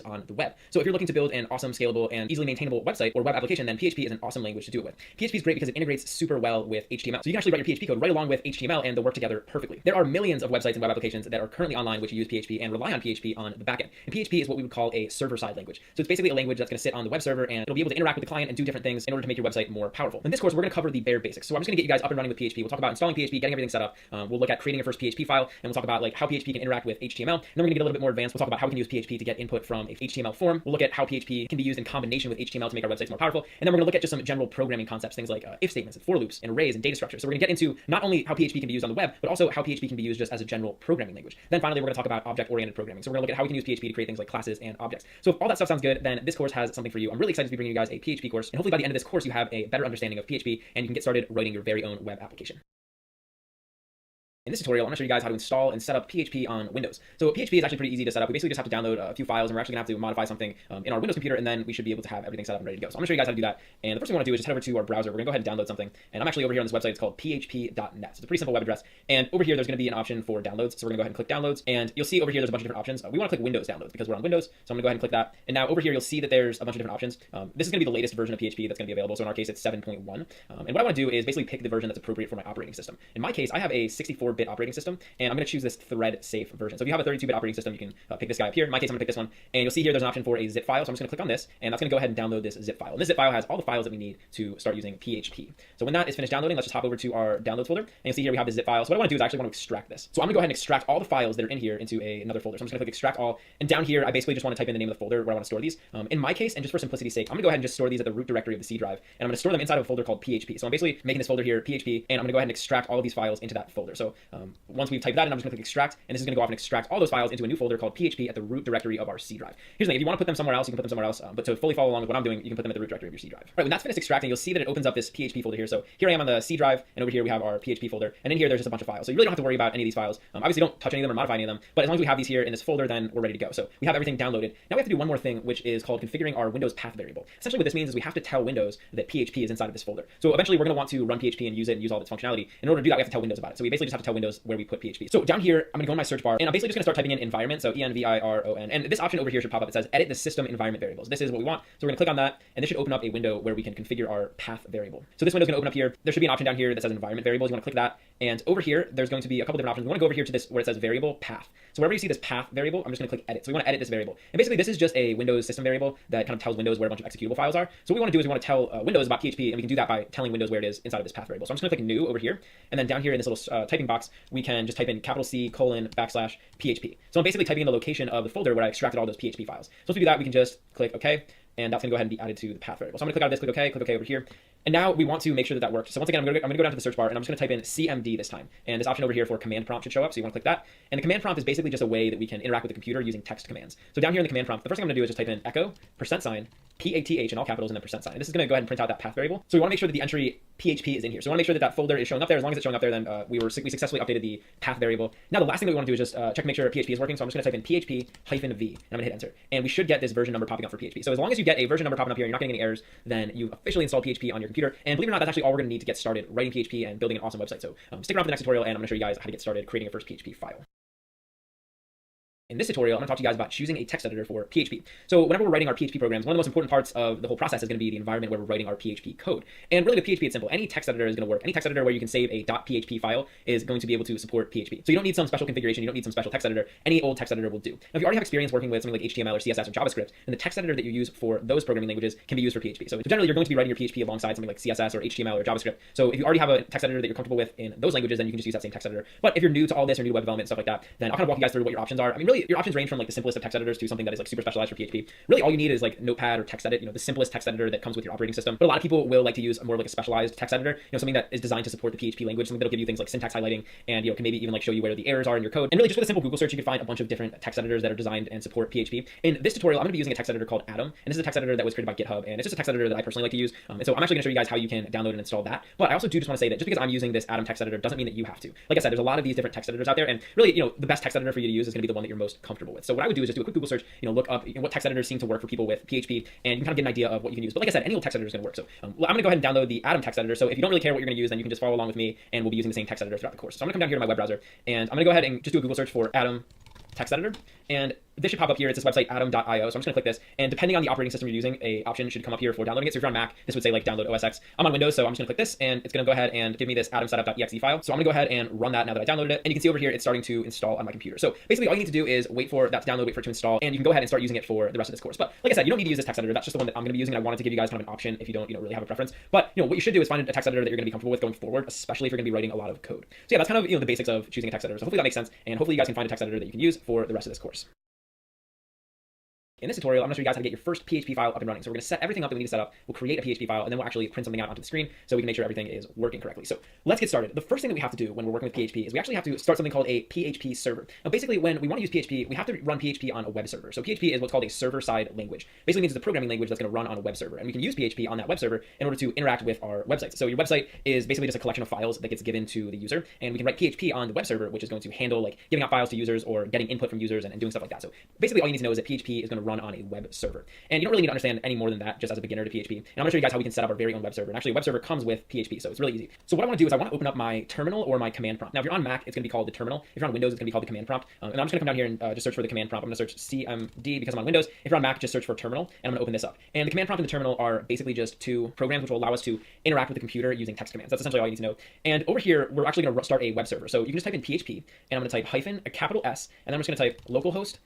on the web. So if you're looking to build an awesome, scalable, and easily maintainable website or web application, then PHP is an awesome language to do it with. PHP is great because it integrates super well with HTML. So you can actually write your PHP code right along with HTML and they'll work together perfectly. There are millions of websites and web applications that are currently online which use PHP and rely on PHP on the backend. And PHP is what we would call a server-side language. So it's basically a language that's going to sit on the web server and it'll be able to interact with the client and do different things in order to make your website more powerful. In this course, we're going to cover the bare basics. So I'm just going to get you guys up and running with PHP. We'll talk about installing PHP, getting everything set up. We'll look at creating your first PHP file, and we'll talk about like how PHP can interact with HTML. And then we're going to get a little bit more advanced. We'll talk about how we can use PHP to get input from a HTML form. We'll look at how PHP can be used in combination with HTML to make our websites more powerful. And then we're going to look at just some general programming concepts, things like if statements and for loops and arrays and data structures. So we're going to get into not only how PHP can be used on the web, but also how PHP can be used just as a general programming language. Then finally, we're going to talk about object-oriented programming. So we're going to look at how we can use PHP to create things like classes and objects. So if all that stuff sounds good, then this course has something for you. I'm really excited to be bringing you guys a PHP course. And hopefully by the end of this course, you have a better understanding of PHP and you can get started writing your very own web application. In this tutorial, I'm going to show you guys how to install and set up PHP on Windows. So PHP is actually pretty easy to set up. We basically just have to download a few files and we're actually going to have to modify something in our Windows computer and then we should be able to have everything set up and ready to go. So I'm going to show you guys how to do that. And the first thing we want to do is just head over to our browser. We're going to go ahead and download something. And I'm actually over here on this website. It's called php.net. So it's a pretty simple web address. And over here, there's going to be an option for downloads. So we're going to go ahead and click downloads. And you'll see over here, there's a bunch of different options. We want to click Windows downloads because we're on Windows. So I'm going to go ahead and click that. And now over here, you'll see that there's a bunch of different options. This is going to be the latest version of PHP that's going to be available. So in our case, it's 7.1. And what I want to do is basically pick the version that's appropriate for my operating system. In my case, I have a 64-bit operating system. And I'm going to choose this thread safe version. So if you have a 32-bit operating system, you can pick this guy up here. In my case, I'm going to pick this one. And you'll see here there's an option for a zip file. So I'm just going to click on this, and that's going to go ahead and download this zip file. And this zip file has all the files that we need to start using PHP. So when that is finished downloading, let's just hop over to our downloads folder. And you'll see here we have the zip file. So what I want to do is I actually want to extract this. So I'm going to go ahead and extract all the files that are in here into another folder. So I'm just going to click extract all. And down here, I basically just want to type in the name of the folder where I want to store these. In my case, and just for simplicity's sake, I'm going to go ahead and just store these at the root directory of the C drive. And I'm going to store them inside of a folder called PHP. So I'm basically making this folder here PHP, and I'm going to go ahead and extract all of these files into that folder. So once we've typed that in, I'm just going to click extract, and this is going to go off and extract all those files into a new folder called PHP at the root directory of our C drive. Here's the thing, if you want to put them somewhere else, you can put them somewhere else, but to fully follow along with what I'm doing, you can put them at the root directory of your C drive. All right, when that's finished extracting, you'll see that it opens up this PHP folder here. So here I am on the C drive, and over here we have our PHP folder, and in here there's just a bunch of files. So you really don't have to worry about any of these files. Obviously don't touch any of them or modify any of them, but as long as we have these here in this folder, then we're ready to go. So we have everything downloaded. Now we have to do one more thing, which is called configuring our Windows path variable. Essentially what this means is we have to tell Windows that PHP is inside of this folder. So eventually we're going to want to run PHP and use it and use all of its functionality. In order to do that, we have to tell Windows about it. So we basically just have to tell Windows where we put PHP. So down here, I'm going to go in my search bar, and I'm basically just going to start typing in environment, so environ, and this option over here should pop up. It says edit the system environment variables. This is what we want. So we're going to click on that, and this should open up a window where we can configure our path variable. So this window is going to open up here. There should be an option down here that says environment variables. You want to click that, and over here there's going to be a couple different options. We want to go over here to this where it says variable path. So wherever you see this path variable, I'm just going to click edit. So we want to edit this variable, and basically this is just a Windows system variable that kind of tells Windows where a bunch of executable files are. So what we want to do is we want to tell Windows about PHP, and we can do that by telling Windows where it is inside of this path variable. So I'm just going to click new over here, and then down here in this little typing box, we can just type in C:\PHP. So I'm basically typing in the location of the folder where I extracted all those PHP files. So once we do that, we can just click OK, and that's going to go ahead and be added to the path variable. So I'm going to click out of this, click OK over here. And now we want to make sure that that works. So once again, I'm going to go down to the search bar, and I'm just going to type in CMD this time. And this option over here for command prompt should show up. So you want to click that. And the command prompt is basically just a way that we can interact with the computer using text commands. So down here in the command prompt, the first thing I'm going to do is just type in echo %, PATH in all capitals, and then %. And this is going to go ahead and print out that path variable. So we want to make sure that the entry PHP is in here. So we want to make sure that that folder is showing up there. As long as it's showing up there, then we successfully updated the path variable. Now the last thing that we want to do is just check to make sure PHP is working. So I'm just going to type in PHP-V, and I'm going to hit enter. And we should get this version number popping up for PHP. So as long as you get a version number popping up here, you're not getting any errors, then you've officially installed PHP on your computer. And believe it or not, that's actually all we're going to need to get started writing PHP and building an awesome website. So stick around for the next tutorial, and I'm going to show you guys how to get started creating your first PHP file. In this tutorial, I'm going to talk to you guys about choosing a text editor for PHP. So whenever we're writing our PHP programs, one of the most important parts of the whole process is going to be the environment where we're writing our PHP code. And really with PHP, it's simple. Any text editor is going to work. Any text editor where you can save a .php file is going to be able to support PHP. So you don't need some special configuration. You don't need some special text editor. Any old text editor will do. Now, if you already have experience working with something like HTML or CSS or JavaScript, then the text editor that you use for those programming languages can be used for PHP. So generally, you're going to be writing your PHP alongside something like CSS or HTML or JavaScript. So if you already have a text editor that you're comfortable with in those languages, then you can just use that same text editor. But if you're new to all this or new to web development and stuff like that, then I'll kind of walk you guys through what your options are. I mean, really, your options range from like the simplest of text editors to something that is like super specialized for PHP. Really, all you need is like Notepad or TextEdit, the simplest text editor that comes with your operating system. But a lot of people will like to use more of like a specialized text editor, something that is designed to support the PHP language, something that'll give you things like syntax highlighting and can maybe even like show you where the errors are in your code. And really, just with a simple Google search, you can find a bunch of different text editors that are designed and support PHP. In this tutorial, I'm going to be using a text editor called Atom, and this is a text editor that was created by GitHub, and it's just a text editor that I personally like to use. And so I'm actually going to show you guys how you can download and install that. But I also do just want to say that just because I'm using this Atom text editor doesn't mean that you have to. Like I said, there's a lot of these different text editors out there, and really, the best text editor for you to use is going to be the one that you're most comfortable with. So what I would do is just do a quick Google search, look up what text editors seem to work for people with PHP, and you can kind of get an idea of what you can use. But like I said, any old text editor is going to work. So I'm going to go ahead and download the Atom text editor. So if you don't really care what you're going to use, then you can just follow along with me, and we'll be using the same text editor throughout the course. So I'm going to come down here to my web browser, and I'm going to go ahead and just do a Google search for Atom text editor. And this should pop up here. It's this website, atom.io. So I'm just gonna click this, and depending on the operating system you're using, a option should come up here for downloading it. So if you're on Mac, this would say like download OS X. I'm on Windows, so I'm just gonna click this, and it's gonna go ahead and give me this atom setup.exe file. So I'm gonna go ahead and run that now that I downloaded it. And you can see over here, it's starting to install on my computer. So basically all you need to do is wait for that to download, wait for it to install, and you can go ahead and start using it for the rest of this course. But like I said, you don't need to use this text editor. That's just the one that I'm gonna be using. And I wanted to give you guys kind of an option if you don't, really have a preference. But what you should do is find a text editor that you're gonna be comfortable with going forward, especially if you're gonna be writing a lot of code. So yeah, that's kind of, the basics of choosing a text editor. So hopefully that makes sense. And hopefully you guys can find a text editor that you can use for the rest of this course. In this tutorial, I'm going to show you guys how to get your first PHP file up and running. So we're going to set everything up that we need to set up. We'll create a PHP file, and then we'll actually print something out onto the screen so we can make sure everything is working correctly. So let's get started. The first thing that we have to do when we're working with PHP is we actually have to start something called a PHP server. Now, basically, when we want to use PHP, we have to run PHP on a web server. So PHP is what's called a server-side language. Basically means it's a programming language that's going to run on a web server. And we can use PHP on that web server in order to interact with our websites. So your website is basically just a collection of files that gets given to the user. And we can write PHP on the web server, which is going to handle like giving out files to users or getting input from users and doing stuff like that. So basically, all you need to know is that PHP is going to run on a web server. And you don't really need to understand any more than that just as a beginner to PHP. And I'm going to show you guys how we can set up our very own web server. And actually, a web server comes with PHP, so it's really easy. So what I want to do is I want to open up my terminal or my command prompt. Now, if you're on Mac, it's going to be called the terminal. If you're on Windows, it's going to be called the command prompt. And I'm just going to come down here and just search for the command prompt. I'm going to search CMD because I'm on Windows. If you're on Mac, just search for terminal, and I'm going to open this up. And the command prompt and the terminal are basically just two programs which will allow us to interact with the computer using text commands. That's essentially all you need to know. And over here, we're actually going to start a web server. So you can just type in PHP, and I'm going to type hyphen, a capital S, and then I'm just going to type localhost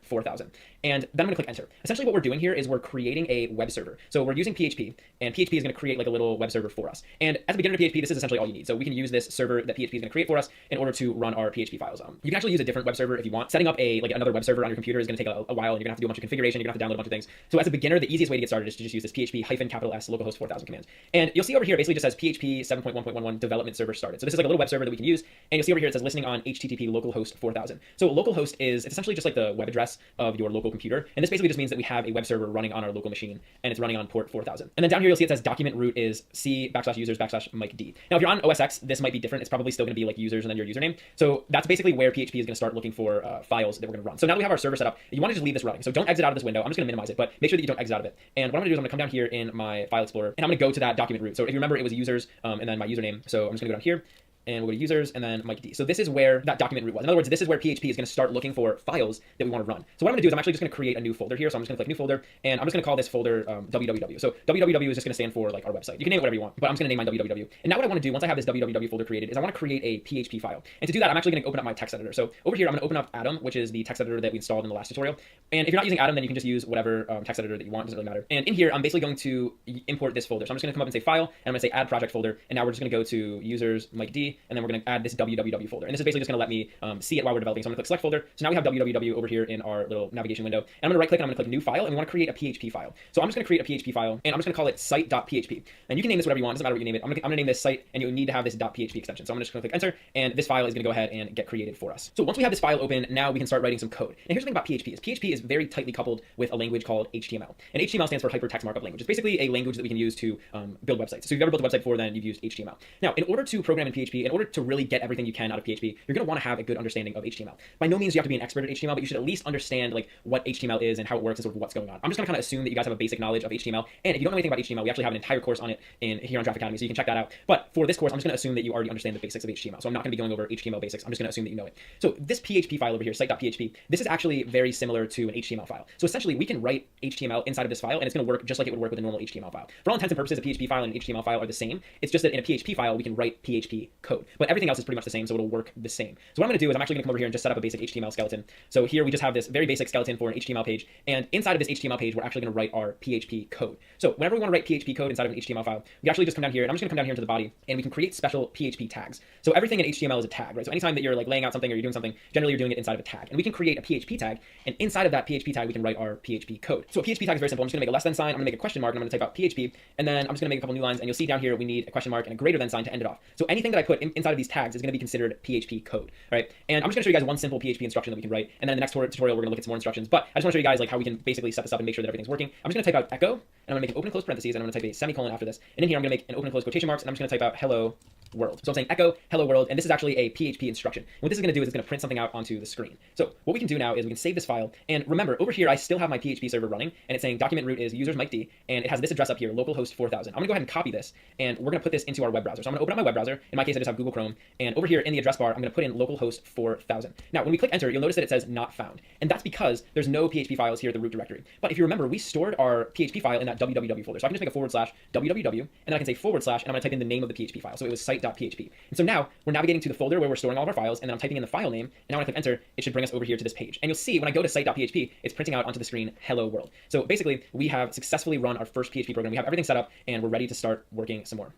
4000. And then I'm going to click enter. Essentially what we're doing here is we're creating a web server. So we're using PHP, and PHP is going to create like a little web server for us. And as a beginner to PHP, this is essentially all you need. So we can use this server that PHP is going to create for us in order to run our PHP files. You can actually use a different web server if you want. Setting up another web server on your computer is going to take a while, and you're going to have to do a bunch of configuration. You're going to have to download a bunch of things. So as a beginner, the easiest way to get started is to just use this PHP hyphen capital S localhost 4000 command. And you'll see over here basically just says PHP 7.1.11 development server started. So this is like a little web server that we can use. And you'll see over here it says listening on HTTP localhost 4000. So localhost is essentially just like the web address of your local computer. And this basically just means that we have a web server running on our local machine, and it's running on port 4000. And then down here you'll see it says document root is c/users/Mike D. Now if you're on OS X, this might be different. It's probably still going to be like users and then your username. So that's basically where PHP is going to start looking for files that we're going to run. So now that we have our server set up, you want to just leave this running. So don't exit out of this window. I'm just going to minimize it, but make sure that you don't exit out of it. And what I'm going to do is I'm going to come down here in my file explorer, and I'm going to go to that document root. So if you remember, it was users and then my username. So I'm just going to go down here, and we'll go to users and then Mike D. So this is where that document root was. In other words, this is where PHP is going to start looking for files that we want to run. So what I'm going to do is I'm actually just going to create a new folder here. So I'm just going to click new folder, and I'm just going to call this folder www. So www is just going to stand for like our website. You can name it whatever you want, but I'm just going to name mine www. And now what I want to do once I have this www folder created is I want to create a PHP file. And to do that, I'm actually going to open up my text editor. So over here, I'm going to open up Atom, which is the text editor that we installed in the last tutorial. And if you're not using Atom, then you can just use whatever text editor that you want. It doesn't really matter. And in here, I'm basically going to import this folder. So I'm just going to come up and say file, and I'm going to say add project folder. And now we're just going to go to users Mike D, and then we're going to add this www folder. And this is basically just going to let me see it while we're developing. So I'm going to click select folder. So now we have www over here in our little navigation window. And I'm going to right click and I'm going to click new file, and we want to create a PHP file. So I'm just going to create a PHP file, and I'm just going to call it site.php. And you can name this whatever you want. It doesn't matter what you name it. I'm going to name this site, and you need to have this .php extension. So I'm just going to click enter, and this file is going to go ahead and get created for us. So once we have this file open, now we can start writing some code. And here's the thing about PHP is very tightly coupled with a language called HTML. And HTML stands for hypertext markup language. It's basically a language that we can use to build websites. So if you've ever built a website before, then you've used HTML. Now, in order to program in PHP, in order to really get everything you can out of PHP, you're going to want to have a good understanding of HTML. By no means do you have to be an expert at HTML, but you should at least understand like what HTML is and how it works and sort of what's going on. I'm just going to kind of assume that you guys have a basic knowledge of HTML. And if you don't know anything about HTML, we actually have an entire course on it here on Draft Academy, so you can check that out. But for this course, I'm just going to assume that you already understand the basics of HTML. So I'm not going to be going over HTML basics. I'm just going to assume that you know it. So this PHP file over here, site.php, this is actually very similar to an HTML file. So essentially, we can write HTML inside of this file, and it's going to work just like it would work with a normal HTML file. For all intents and purposes, a PHP file and an HTML file are the same. It's just that in a PHP file, we can write PHP code. But everything else is pretty much the same, so it'll work the same. So what I'm going to do is I'm actually going to come over here and just set up a basic HTML skeleton. So here we just have this very basic skeleton for an HTML page, and inside of this HTML page, we're actually going to write our PHP code. So whenever we want to write PHP code inside of an HTML file, we actually just come down here, and I'm just going to come down here into the body, and we can create special PHP tags. So everything in HTML is a tag, right? So anytime that you're like laying out something or you're doing something, generally you're doing it inside of a tag. And we can create a PHP tag, and inside of that PHP tag, we can write our PHP code. So a PHP tag is very simple. I'm just going to make a less than sign, I'm going to make a question mark, and I'm going to type out PHP, and then I'm just going to make a couple new lines, and you'll see down here we need a question mark and a greater than sign to end it off. So anything that I put inside of these tags is going to be considered PHP code, right? And I'm just going to show you guys one simple PHP instruction that we can write, and then in the next tutorial we're going to look at some more instructions. But I just want to show you guys like how we can basically set this up and make sure that everything's working. I'm just going to type out echo, and I'm going to make an open and close parentheses, and I'm going to type a semicolon after this. And in here I'm going to make an open and close quotation marks, and I'm just going to type out hello world. So I'm saying echo hello world, and this is actually a PHP instruction. And what this is going to do is it's going to print something out onto the screen. So what we can do now is we can save this file, and remember over here I still have my PHP server running, and it's saying document root is users Mike D, and it has this address up here, localhost 4000. I'm going to go ahead and copy this, and we're going to put this into our web browser. So I'm going to open up my web browser. In my case, I just have Google Chrome, and over here in the address bar, I'm going to put in localhost 4000. Now, when we click enter, you'll notice that it says not found, and that's because there's no PHP files here at the root directory. But if you remember, we stored our PHP file in that www folder. So I can just make a /www, and then I can say /, and I'm going to type in the name of the PHP file. So it was site.php. And so now we're navigating to the folder where we're storing all of our files, and then I'm typing in the file name, and now when I click enter, it should bring us over here to this page. And you'll see when I go to site.php, it's printing out onto the screen hello world. So basically, we have successfully run our first PHP program. We have everything set up, and we're ready to start working some more.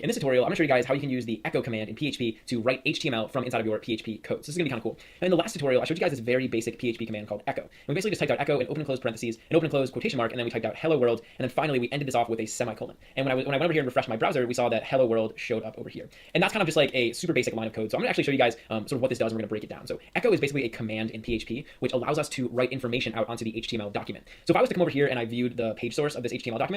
In this tutorial, I'm going to show you guys how you can use the echo command in PHP to write HTML from inside of your PHP code. So this is going to be kind of cool. And in the last tutorial, I showed you guys this very basic PHP command called echo. And we basically just typed out echo in open and close parentheses, an open and close quotation mark, and then we typed out hello world, and then finally we ended this off with a semicolon. And when I went over here and refreshed my browser, we saw that hello world showed up over here. And that's kind of just like a super basic line of code. So I'm going to actually show you guys sort of what this does, and we're going to break it down. So echo is basically a command in PHP, which allows us to write information out onto the HTML document. So if I was to come over here and I viewed the page source of this HTML document,